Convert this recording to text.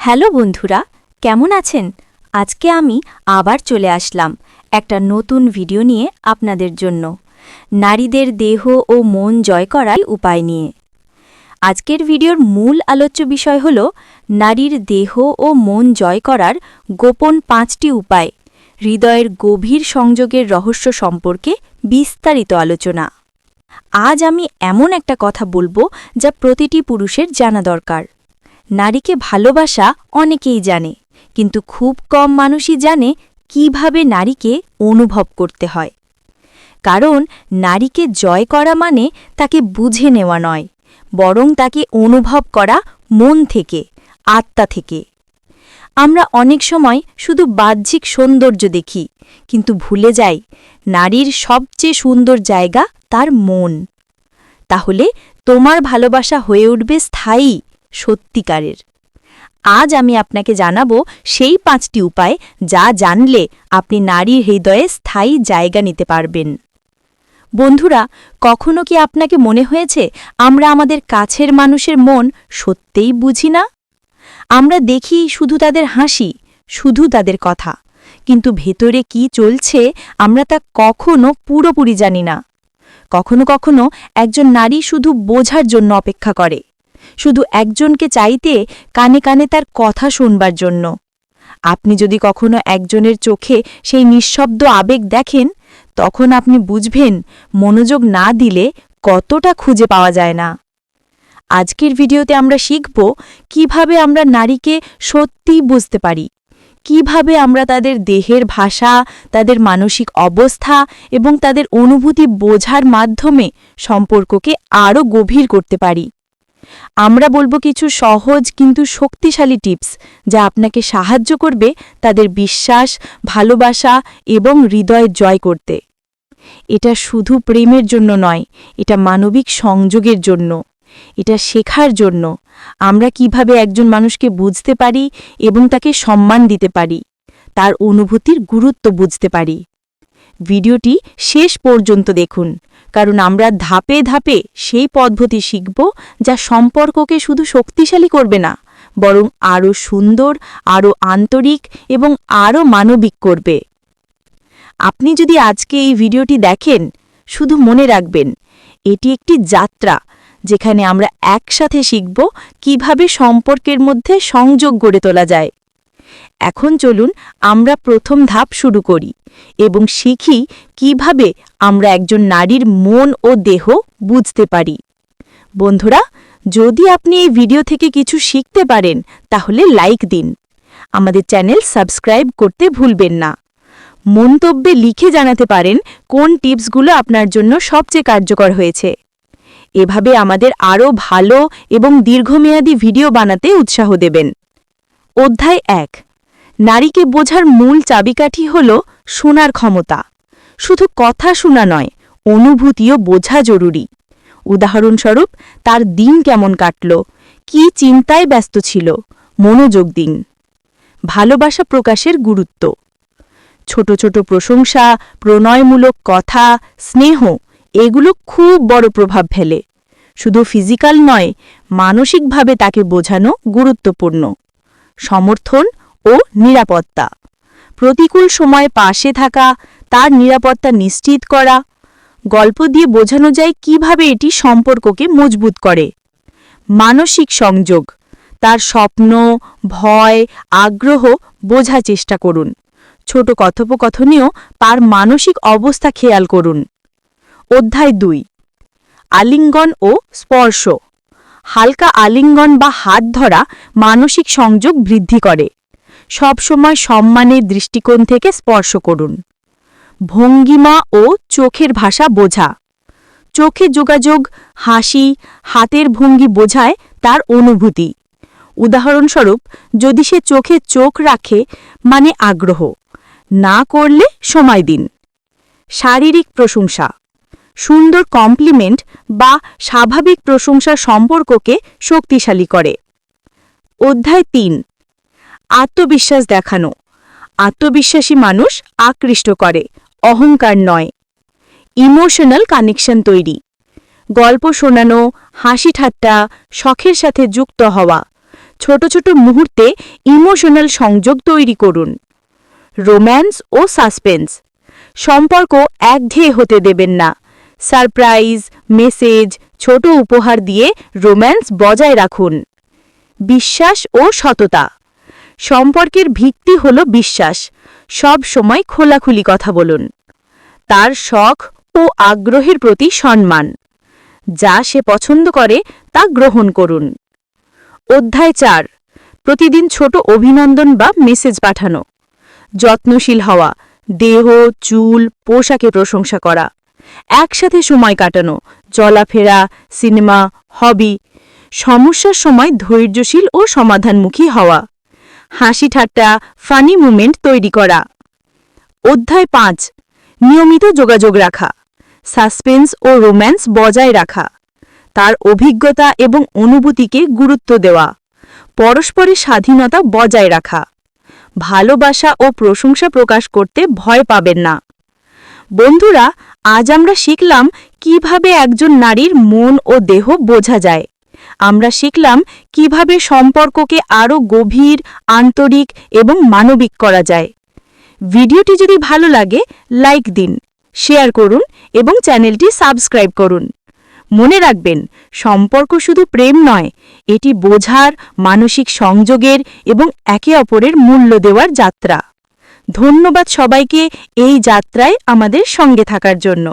Hello বন্ধুরা, কেমন আছেন? আজকে আমি আবার চলে আসলাম একটা নতুন ভিডিও নিয়ে আপনাদের জন্য, নারীদের দেহ ও মন জয় করার উপায় নিয়ে। আজকের ভিডিওর মূল আলোচ্য বিষয় হল নারীর দেহ ও মন জয় করার গোপন 5টি উপায়, হৃদয়ের গভীর সংযোগের রহস্য সম্পর্কে বিস্তারিত আলোচনা। আজ আমি এমন একটা কথা বলবো যা প্রতিটি পুরুষের জানা দরকার। নারীকে ভালোবাসা অনেকেই জানে, কিন্তু খুব কম মানুষই জানে কিভাবে নারীকে অনুভব করতে হয়। কারণ নারীকে জয় করা মানে তাকে বুঝে নেওয়া নয়, বরং তাকে অনুভব করা মন থেকে, আত্মা থেকে। আমরা অনেক সময় শুধু বাহ্যিক সৌন্দর্য দেখি, কিন্তু ভুলে যাই নারীর সবচেয়ে সুন্দর জায়গা তার মন। তাহলে তোমার ভালোবাসা হয়ে উঠবে স্থায়ী, সত্যিকারের। আজ আমি আপনাকে জানাবো সেই 5টি উপায় যা জানলে আপনি নারীর হৃদয়ে স্থায়ী জায়গা নিতে পারবেন। বন্ধুরা, কখনো কি আপনাকে মনে হয়েছে আমরা আমাদের কাছের মানুষের মন সত্যিই বুঝি না? আমরা দেখি শুধু তাদের হাসি, শুধু তাদের কথা, কিন্তু ভেতরে কি চলছে আমরা তা কখনো পুরোপুরি জানি না। কখনো কখনো একজন নারী শুধু বোঝার জন্য অপেক্ষা করে, শুধু একজনকে চাইতে কানে কানে তার কথা শুনবার জন্য। আপনি যদি কখনো একজনের চোখে সেই নিঃশব্দ আবেগ দেখেন, তখন আপনি বুঝবেন মনোযোগ না দিলে কতটা খুঁজে পাওয়া যায় না। আজকের ভিডিওতে আমরা শিখব কিভাবে আমরা নারীকে সত্যিই বুঝতে পারি, কিভাবে আমরা তাদের দেহের ভাষা, তাদের মানসিক অবস্থা এবং তাদের অনুভূতি বোঝার মাধ্যমে সম্পর্ককে আরও গভীর করতে পারি। আমরা বলবো কিছু সহজ কিন্তু শক্তিশালী টিপস যা আপনাকে সাহায্য করবে তাদের বিশ্বাস, ভালোবাসা এবং হৃদয় জয় করতে। এটা শুধু প্রেমের জন্য নয়, এটা মানবিক সংযোগের জন্য। এটা শেখার জন্য আমরা কিভাবে একজন মানুষকে বুঝতে পারি এবং তাকে সম্মান দিতে পারি, তার অনুভূতির গুরুত্ব বুঝতে পারি। ভিডিওটি শেষ পর্যন্ত দেখুন, কারণ আমরা ধাপে ধাপে সেই পদ্ধতি শিখব যা সম্পর্ককে শুধু শক্তিশালী করবে না, বরং আরও সুন্দর, আরও আন্তরিক এবং আরও মানবিক করবে। আপনি যদি আজকে এই ভিডিওটি দেখেন, শুধু মনে রাখবেন এটি একটি যাত্রা যেখানে আমরা একসাথে শিখব কিভাবে সম্পর্কের মধ্যে সংযোগ গড়ে তোলা যায়। এখন চলুন আমরা প্রথম ধাপ শুরু করি এবং শিখি কিভাবে আমরা একজন নারীর মন ও দেহ বুঝতে পারি। বন্ধুরা, যদি আপনি এই ভিডিও থেকে কিছু শিখতে পারেন তাহলে লাইক দিন। আমাদের চ্যানেল সাবস্ক্রাইব করতে ভুলবেন না। মন্তব্যে লিখে জানাতে পারেন কোন টিপসগুলো আপনার জন্য সবচেয়ে কার্যকর হয়েছে। এভাবে আমাদের আরও ভালো এবং দীর্ঘমেয়াদী ভিডিও বানাতে উৎসাহ দেবেন। অধ্যায় 1, নারীকে বোঝার মূল চাবিকাঠি হল শোনার ক্ষমতা। শুধু কথা শোনা নয়, অনুভূতিও বোঝা জরুরি। উদাহরণস্বরূপ, তার দিন কেমন কাটল, কি চিন্তায় ব্যস্ত ছিল, মনোযোগ দিন। ভালোবাসা প্রকাশের গুরুত্ব। ছোট ছোট প্রশংসা, প্রণয়মূলক কথা, স্নেহ, এগুলো খুব বড় প্রভাব ফেলে। শুধু ফিজিক্যাল নয়, মানসিকভাবে তাকে বোঝানো গুরুত্বপূর্ণ। সমর্থন ও নিরাপত্তা। প্রতিকূল সময়ে পাশে থাকা, তার নিরাপত্তা নিশ্চিত করা। গল্প দিয়ে বোঝানো যায় কিভাবে এটি সম্পর্ককে মজবুত করে। মানসিক সংযোগ। তার স্বপ্ন, ভয়, আগ্রহ বোঝার চেষ্টা করুন। ছোট কথোপকথনেও তার মানসিক অবস্থা খেয়াল করুন। অধ্যায় 2, আলিঙ্গন ও স্পর্শ। হালকা আলিঙ্গন বা হাত ধরা মানসিক সংযোগ বৃদ্ধি করে। সবসময় সম্মানের দৃষ্টিকোণ থেকে স্পর্শ করুন। ভঙ্গিমা ও চোখের ভাষা বোঝা। চোখে যোগাযোগ, হাসি, হাতের ভঙ্গি বোঝায় তার অনুভূতি। উদাহরণস্বরূপ, যদি সে চোখে চোখ রাখে মানে আগ্রহ, না করলে সময় দিন। শারীরিক প্রশংসা। সুন্দর কমপ্লিমেন্ট বা স্বাভাবিক প্রশংসা সম্পর্ককে শক্তিশালী করে। অধ্যায় 3, আত্মবিশ্বাস দেখানো। আত্মবিশ্বাসী মানুষ আকৃষ্ট করে, অহংকার নয়। ইমোশনাল কানেকশন তৈরি। গল্প শোনানো, হাসি ঠাট্টা, শখের সাথে যুক্ত হওয়া। ছোট ছোট মুহূর্তে ইমোশনাল সংযোগ তৈরি করুন। রোম্যান্স ও সাসপেন্স, সম্পর্ক একঘেয়ে হতে দেবেন না। সারপ্রাইজ, মেসেজ, ছোট উপহার দিয়ে রোম্যান্স বজায় রাখুন। বিশ্বাস ও সততা, সম্পর্কের ভিত্তি হল বিশ্বাস। সব সময় খোলাখুলি কথা বলুন। তার শখ ও আগ্রহের প্রতি সম্মান, যা সে পছন্দ করে তা গ্রহণ করুন। অধ্যায় 4, প্রতিদিন ছোট অভিনন্দন বা মেসেজ পাঠানো। যত্নশীল হওয়া, দেহ, চুল, পোশাকে প্রশংসা করা। একসাথে সময় কাটানো, চলাফেরা, সিনেমা, হবি। সমস্যার সময় ধৈর্যশীল ও সমাধানমুখী হওয়া। হাসি ঠাট্টা, ফানি মুমেন্ট তৈরি করা। অধ্যায় 5, নিয়মিত যোগাযোগ রাখা। সাসপেন্স ও রোম্যান্স বজায় রাখা। তার অভিজ্ঞতা এবং অনুভূতিকে গুরুত্ব দেওয়া। পরস্পরের স্বাধীনতা বজায় রাখা। ভালোবাসা ও প্রশংসা প্রকাশ করতে ভয় পাবেন না। বন্ধুরা, আজ আমরা শিখলাম কিভাবে একজন নারীর মন ও দেহ বোঝা যায়। আমরা শিখলাম কিভাবে সম্পর্ককে আরও গভীর, আন্তরিক এবং মানবিক করা যায়। ভিডিওটি যদি ভালো লাগে, লাইক দিন, শেয়ার করুন এবং চ্যানেলটি সাবস্ক্রাইব করুন। মনে রাখবেন, সম্পর্ক শুধু প্রেম নয়, এটি বোঝার, মানসিক সংযোগের এবং একে অপরের মূল্য দেওয়ার যাত্রা। ধন্যবাদ সবাইকে এই যাত্রায় আমাদের সঙ্গে থাকার জন্য।